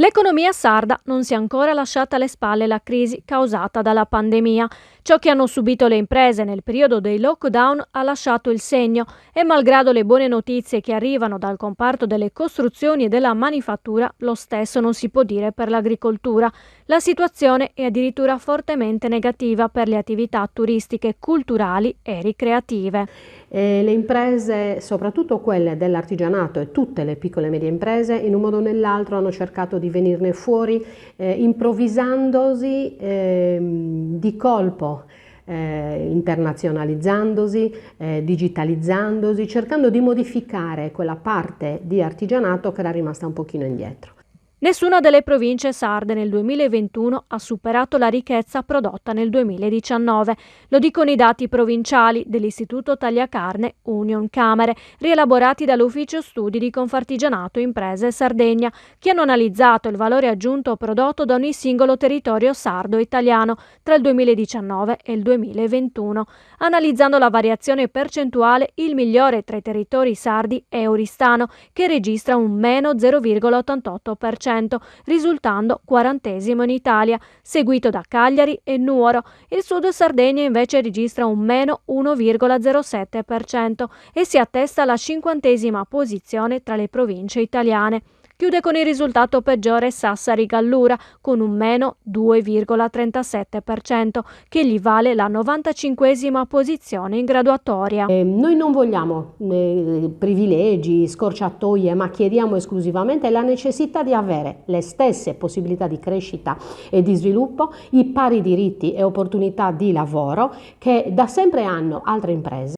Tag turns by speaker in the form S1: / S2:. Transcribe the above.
S1: L'economia sarda non si è ancora lasciata alle spalle la crisi causata dalla pandemia. Ciò che hanno subito le imprese nel periodo dei lockdown ha lasciato il segno e malgrado le buone notizie che arrivano dal comparto delle costruzioni e della manifattura, lo stesso non si può dire per l'agricoltura. La situazione è addirittura fortemente negativa per le attività turistiche, culturali e ricreative.
S2: Le imprese, soprattutto quelle dell'artigianato e tutte le piccole e medie imprese, in un modo o nell'altro hanno cercato di venirne fuori improvvisandosi di colpo, internazionalizzandosi, digitalizzandosi, cercando di modificare quella parte di artigianato che era rimasta un pochino indietro.
S1: Nessuna delle province sarde nel 2021 ha superato la ricchezza prodotta nel 2019. Lo dicono i dati provinciali dell'Istituto Tagliacarne Union Camere, rielaborati dall'Ufficio Studi di Confartigianato Imprese Sardegna, che hanno analizzato il valore aggiunto prodotto da ogni singolo territorio sardo e italiano tra il 2019 e il 2021. Analizzando la variazione percentuale, il migliore tra i territori sardi è Oristano, che registra un meno 0,88%. Risultando 40° in Italia, seguito da Cagliari e Nuoro. Il Sud Sardegna invece registra un meno 1,07% e si attesta alla 50° posizione tra le province italiane. Chiude con il risultato peggiore Sassari Gallura con un meno 2,37%, che gli vale la 95° posizione in graduatoria.
S2: Noi non vogliamo privilegi, scorciatoie, ma chiediamo esclusivamente la necessità di avere le stesse possibilità di crescita e di sviluppo, i pari diritti e opportunità di lavoro che da sempre hanno altre imprese.